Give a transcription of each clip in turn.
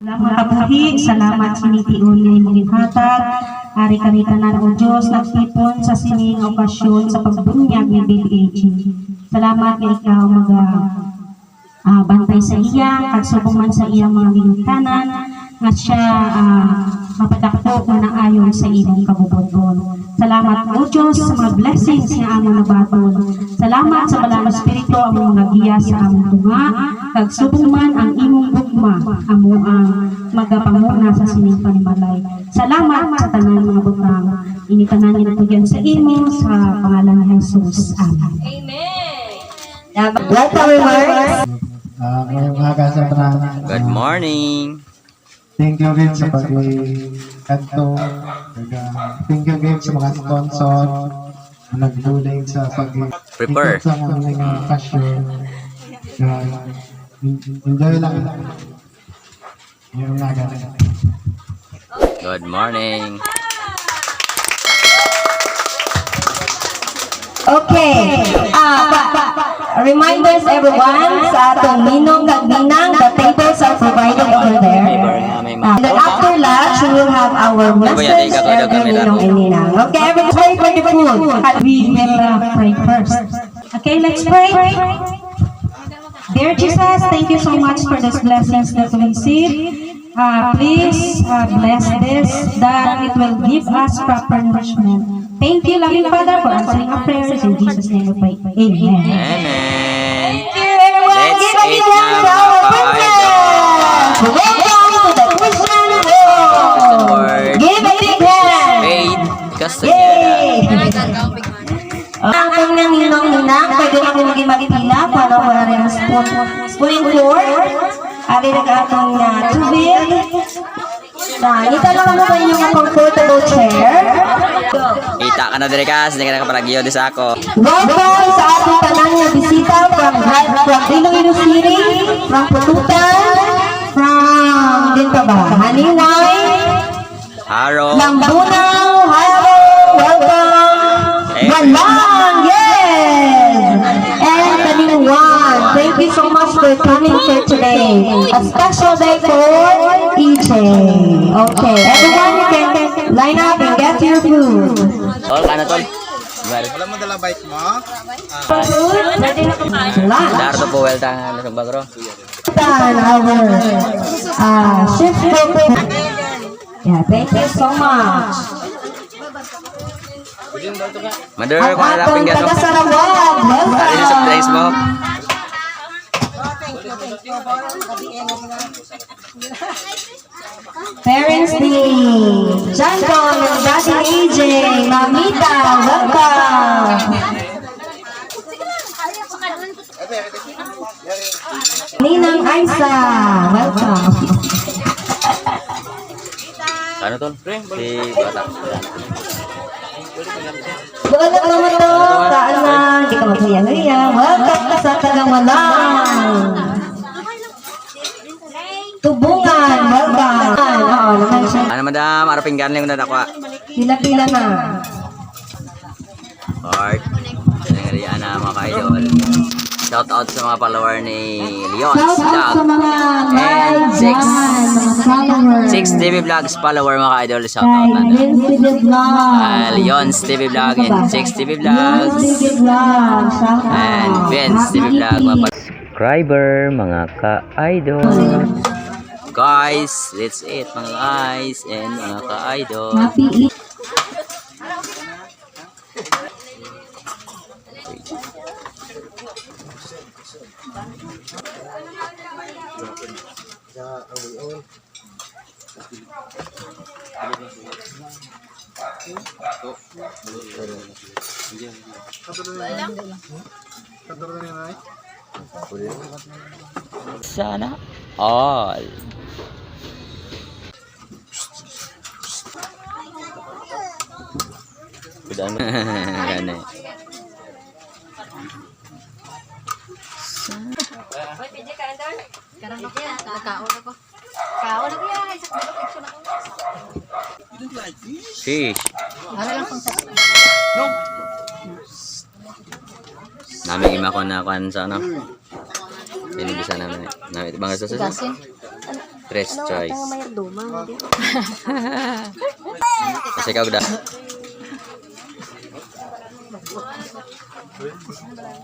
Salamat kabuhi, salamat siniti uli mong hatag. Ari kami tanan o Diyos, nagtipon sa sining okasyon sa pagbunyag ni Baby AG. Salamat nga ikaw bantay sa iya, kagsubong man sa iya mga ginikanan, nga siya mapadakto na naayon sa iyong kabubuton. Salamat o Diyos sa mga blessings nga among nabaton. Salamat sa balang Espiritu among mga giya sa among tunga, kagsubong man ang imong bugma amo ang magapanguna sa sining panimalay. Salamat sa tanan mga butang. Initanan niyo ito yan sa imo sa pangalan ni Jesus. Amen. Amen. Welcome, remarks. Ngayong aga sa parang Good morning. thank you rin sa pag-kanto. Thank you rin sa mga sponsor na nagduling sa Prepare. sa aming passion. Enjoy lang. Ngayong aga. Good morning. Okay. Reminders everyone sa atong ninong kag ninang, the tables are provided over there. And then after lunch, we will have our message every ninong and ninang. Okay, everyone pray for the food. We will pray first. Okay, let's pray. Dear Jesus, thank you so much for these blessings that we receive. Please bless this, that it will give us proper nourishment. Thank you, loving Father, for answering our prayers. In Jesus' name we pray. Amen. Amen. Thank you, everyone. Let's Give a big eat hand now, to our mga princess. Welcome to the Christian Christian world. word. Give a big hand. Faith Castañeda. Yay! Ang kanyang ninong-ninang, pwede na kung maging magpila, para wala rin ang spooning fork. Ari na ka-atong tubig. Ito lang mo ba yung comfortable chair? Kita ka na dire kas, hindi ka nakapalagyo di sa ako. Welcome sa ating tanan nga bisita from Iloilo City, from Pututan, from din pa ba? Haningay, Haro. Lambunaw, hello, welcome. Walang, yes! And Kaniwan, thank you so much for coming here today. A special day for EJ. Okay, everyone you can line up and get your food. Tol, ano tol? Wala mo dala bike mo? Food, ready na kumain. Lunch. Dardo po welta na sa bagro. Our shift group. Yeah, thank you so much. Mother, Ang kung atong hanapin gano'n. taga-Sarawak, Dali na sa welcome. Facebook. Parents Day, Janko and Daddy AJ, Mamita, welcome. Ninang Aisa, welcome. Ano tol? Si Bata. Buwan na naman to, kaalang, di ka maghiya-hiya, welcome ka sa Tagamalang. Tubungan, welcome. Oo, naman siya. Ano madam, arapin ganling na dakwa. Pila-pila na. Art. Nangyarihan na mga ka-idol. Shout out sa mga follower ni Leon Shout out sa Vlog. mga And live six- dyan, mga followers. 6 TV Vlogs follower mga ka-idol. Shout out na. Leon's TV Vlog. Leon's TV Vlog and 6 TV Leon's Vlogs. TV Vlog. Shout And out. Vince TV Vlog. Mga subscriber, mga ka-idol. Guys, let's eat mga guys and mga ka-idol. Happy Eid. Sana all. Udah gane. Fish. Namin ima ko na kan sa ano. Ini bisa namin. Na bangga sa Tres choice. Ano may duma? Kasi ikaw da.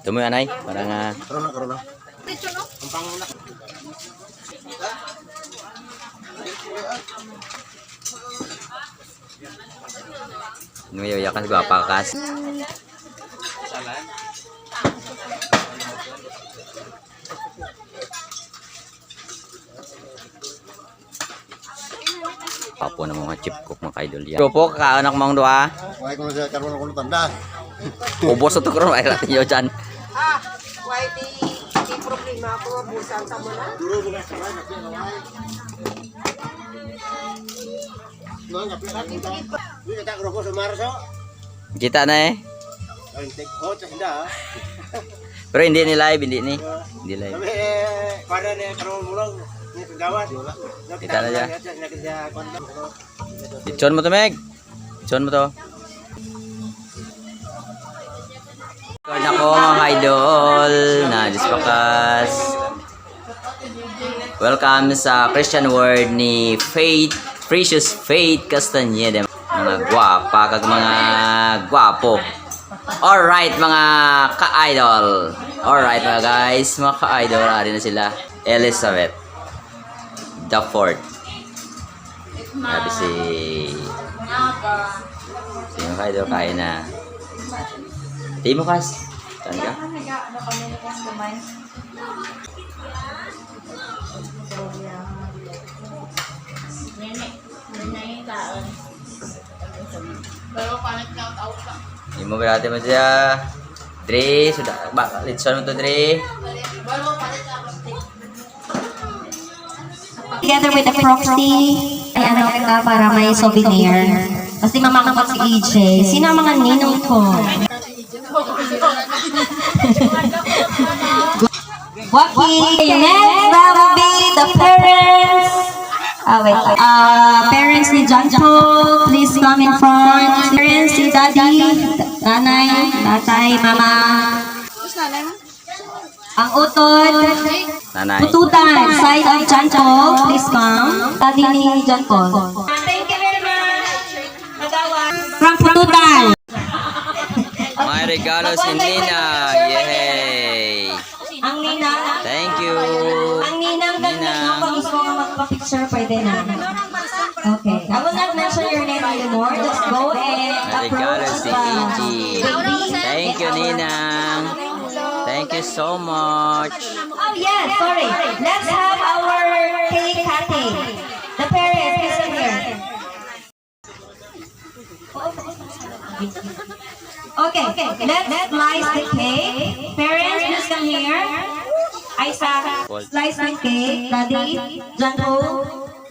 Tumoy anay, para nga. Ngayon yakan sa pakas. Papo ng mga chip cook mga idol yan. Grupo, kakaanak mong dua. Why kung sa karon ako tanda. Ubos ito karon ay natin yun dyan. Why di problema ako busan sa mo na? Duro mo na sa na pinaway. No, ngapi na kita. Di kita grupo sa Marso. Kita na eh. Ay, take coach sa Pero hindi ni live, hindi ni. Hindi live. Kami para ni karon mulong ni gawat. Kita na dyan. Itson mo to, Meg. Itson mo to. Ako mga idol na dispakas. Welcome sa Christian Word ni Faith, Precious Faith Castaneda. Mga gwapa kag mga gwapo. Alright mga ka-idol. Alright mga guys, mga ka-idol. Ari na sila. Elizabeth the Fourth. Sabi si mga ka-idol kain na. Timo kas. Saan ka? Imo berarti mo siya. Dre, sudah litson mo to Dre. Together with the proxy, ay ano kita para may souvenir. Kasi mamangkot si EJ. Sino ang mga ninong ko? Waki! Next, that will be the parents. Wait. Parents ni Jancho, please come in front. Parents ni Daddy, Nanay, Tatay, Mama. Ang utod, Nanay. ututan, side of Jancho, please come. Daddy ni Jancho. Thank you very much. From Pututan. May regalo si Nina. Yay! Ang ninang. Thank you. Ang ninang ganda Ninang. mo. Pag gusto mo magpa-picture, pwede na. Okay. I will not mention your name anymore. Just go and May regalo approach si the EG. baby. Thank you, Ninang. Thank you so much. Oh, yes. Sorry. Let's have our cake cutting. The parents, please come here. Okay, let's slice the cake. Parents, please come here. Isaac, slice the cake. Daddy, Janko,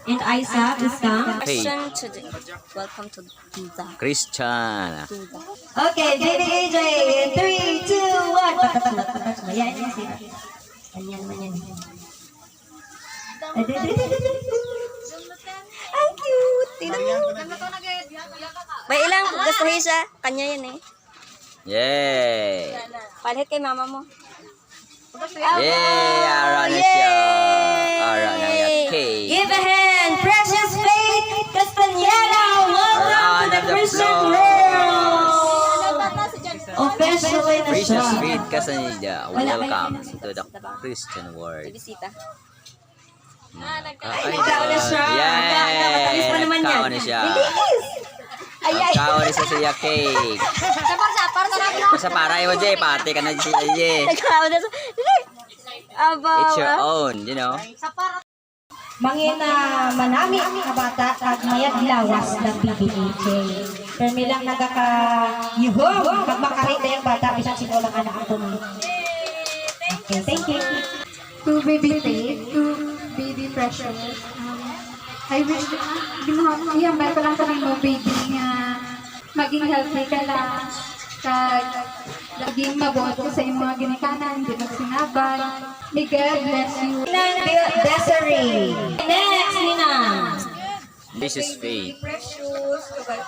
and Isaac, please come. Hey, Welcome to Duda. Christian. Okay, baby AJ, in 3, 2, 1. Yan, yan, sila. Yan, yan. Ang cute. Tingnan mo. May ilang gustuhin siya. Kanya yan eh. Yay! Palihit kay mama mo. Yay! Ara na siya. Ara na yung cake. Give a hand, Precious Faith Castaneda. Welcome to Round the of Christian applause. world. Officially na siya. Precious Faith Castaneda. Welcome to the Christian World. Bisita. Ay, nagkaon na siya. Matamis pa Yay! naman yan. Nagkaon na siya. Bilis. Nagkaon na siya sa cake. Basta para yung Jay, pati ka na siya Jay. Nagkaon na siya. Aba. It's your own, you know. Mangin na manami ang mga bata at mayag lawas ng PBAJ. Pero nilang nagkaka-yuhong pag makarita yung bata, bisang sinulang anak ang tumi. Okay, thank you. To baby Faith, to baby Precious. I wish iyambay ko lang ka ng mo baby nga maging healthy ka lang. Kag laging mabuot ko sa iyong mga ginikanan, hindi magsinabay. May God bless you. Desiree. Next, Nina. Precious Faith. Precious, kapag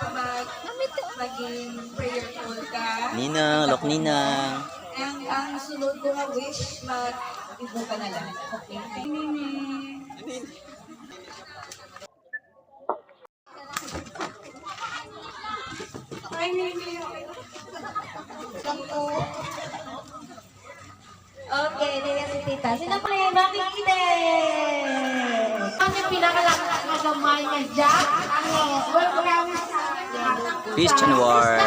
maging prayerful ka. Ninang, look Ninang. Ang sunod ko nga wish, mag-ibo ka na lang. Okay. Okay, hindi si tita. Sino pa yung makikita? Ang pinakalagamay na Jack, welcome sa Christian word.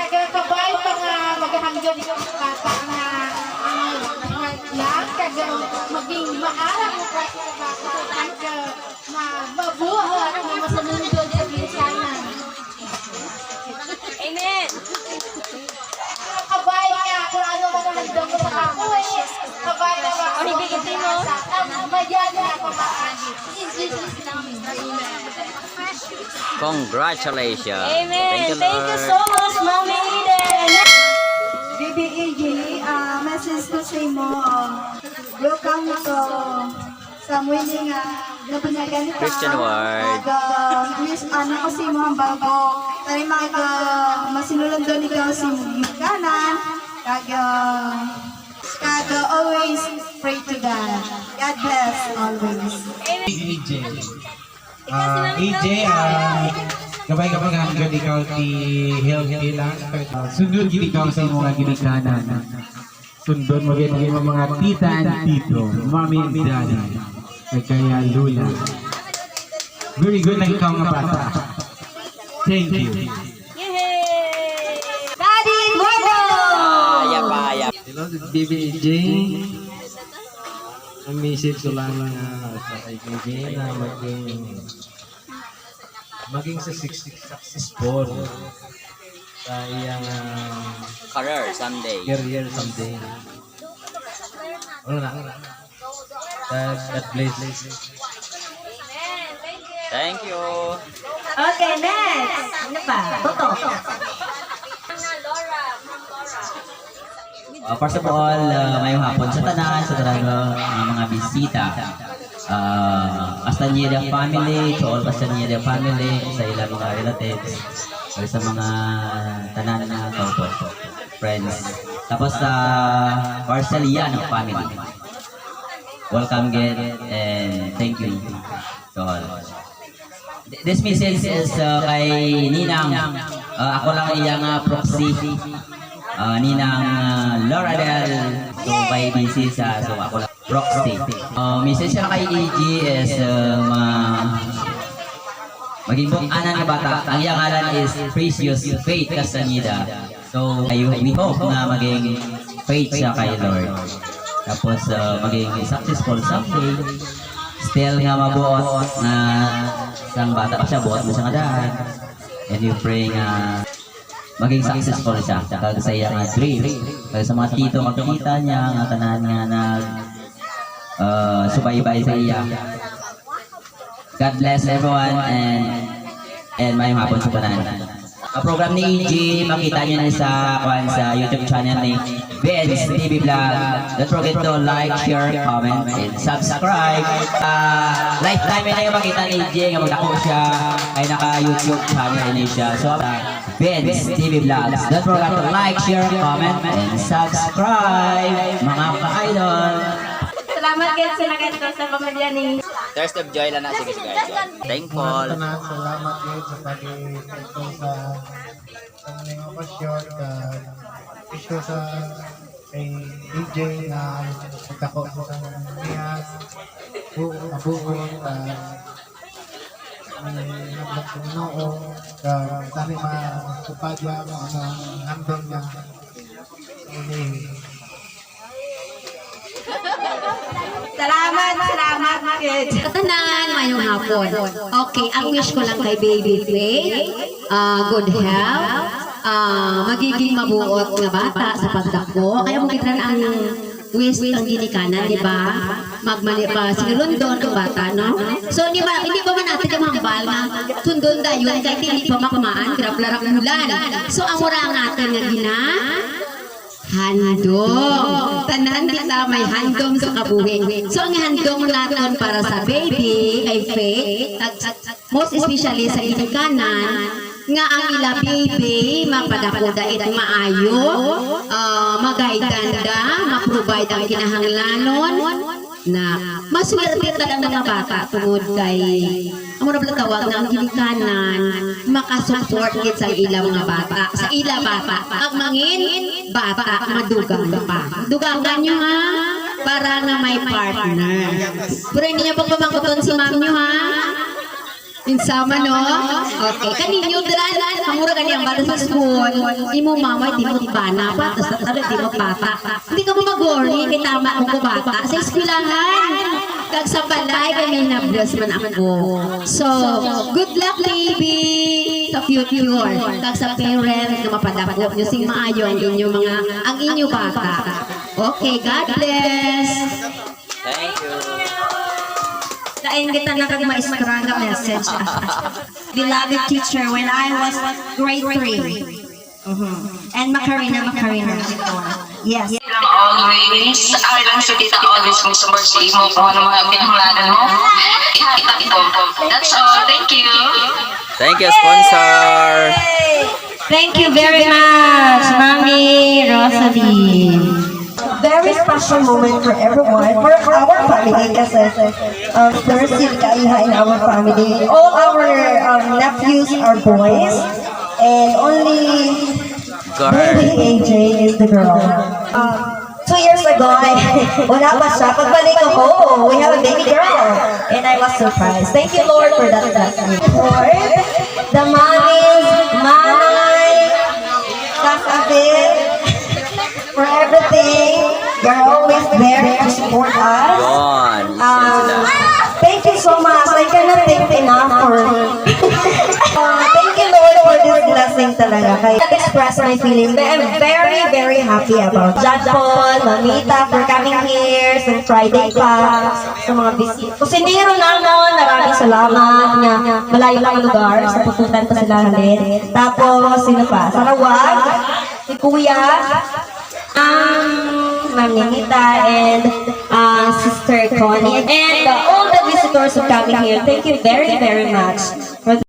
nagkakabay mga maghahanggan yung bata na yan, kaya maging maarang mo kasi sa bata kaya mabuhat na masanundod sa bilisanan. Amen! Kabay niya kung ano mga handang mo sa kapoy. Kabay na mga O, hibigitin mo. Mayan na kabaan. In Jesus' name. Congratulations. Amen! Thank you, so much, Mommy Eden! BBAG, message ko sa imo. Welcome to sa muling na pinaganita. Christian word. Wish ano ko sa imo ang bago. Tari masinulan doon ikaw sa kanan. Kag always pray to God. God bless always. AJ. AJ, gabay-gabay nga hanggang ikaw ti healthy lang. Sundon gid ikaw sa mga ginikanan. Sundon mo gid mga tita and tito, mommy and daddy. Kaya lula. Very good na ikaw nga bata. Thank you. Yay! Daddy Modo! Ayap. Hello, BBJ. Ang message ko lang sa kay BJ na maging successful sa iyang Career someday. career someday. Ano na? God bless. Thank you. Okay, next. Ano pa? Toto. First of all, mayong hapon sa tanan, sa tanan mga bisita. Castañeda family, to all Castañeda family, sa ilang mga relatives, o sa mga tanan na kaupo, friends. Tapos sa Barceliano family. Welcome again and thank you to all. This message is kay Ninang. Ako lang iyang proxy. Ninang Laura Del. So kay busy sa so ako lang proxy. Message na kay EG is maging bukana na bata. Ang iyang ngalan is Precious Faith Castañeda. So we hope na maging faith siya kay Lord. Tapos maging successful someday. Still nga mabuot na isang bata pa siya, buot mo siya nga dahil. And you pray nga maging successful siya. Kag sa iya nga dream. Kag sa mga tito makikita niya, nga tanan nga nag subaybay sa iya. God bless everyone and mayong hapon sa tanan. Ang program ni EG, makita niyo na sa YouTube channel ni Vince TV Vlog. Don't forget to like, share, comment, and subscribe. Lifetime na yung makita ni EG, nga magdako siya ay naka-YouTube channel niya siya. So, Vince TV Vlogs. Don't forget to like, share, comment, and subscribe, mga ka-idol. Salamat kayo sa nakita sa pamilya ni... Thirst of joy lang na. Sige, guys. Thankful. Tanan, salamat din sa pag-ito sa mga okasyon issue sa kay DJ na pagkako sa niya abuon naglatunoo tani matupadya ang handong niya Salamat, kids. Katanan, mayong hapon. Okay, ang wish ko lang kay Baby Faith, good health, magiging mabuot nga bata sa pagdako. Kaya mo kitran ang wish ang ginikanan, di ba? Magmali pa, sinulundon ang bata, no? So, di ba, hindi pa man natin yung hambal nga, tundon dayon, kahit hindi pa makamaan, grab-larap mulan. So, ang mura natin nga gina, handong. Tanan kita may handong sa kabuhi. So, ang handong natin para sa baby, kay Faith, most especially sa ginikanan, nga ang ila baby, mapadakoda it maayo, magaydanda, maprovide ang kinahanglanon, na maswerte talaga ang mga bata tungod kay amo na tawag na ang ginikanan makasupport gid sa ilang mga bata sa ila bata ang mangin bata madugang pa dugangan nyo ha para na may partner pero hindi nyo pagpamangkuton si ma'am nyo ha insama no okay kaninyo dran amura gani ang bata sa school imo mama di mo bana pa tapos di mo bata hindi ka mo magori kay tama mo ko bata sa eskwelahan kag sa balay kay may nablos man ako so good luck baby sa future kag sa parent na mapadako nyo sing maayo ang inyo bata okay God bless Thank you. Kain kita na kag maestra nga message. Beloved teacher, when I was grade 3. And Macarena. Yes. Always, alam sa kita always kung support sa imo kung ano mga pinanglanan mo. Ihatag ko. That's all. Thank you. Thank you, sponsor. Thank you very much, Mami Rosalie. Very special moment for everyone, for our family, kasi first yung kaiha in our family. All our nephews are boys, and only baby AJ is the girl. 2 years ago, wala pa siya. Pagbalik ako, we have a baby girl. And I was surprised. Thank you, Lord, for that blessing. Lord, the mommies, Manay, Kakabit, for everything. You're always there to support us. Yon. Thank you so much. I cannot thank enough for thank you, Lord, for this blessing talaga. I can't express my feelings, but I'm very, very happy about John Paul, Mamita, for coming here sa Friday pa, sa mga visit. Kusinero namin, maraming salamat nga malayo lang ang lugar, sa pupuntan pa sila halin. Tapos, sino pa? Sarawag, si Kuya, Ma'am Ninita, and Sister Connie, and all the visitors who coming here. Thank you very, very much.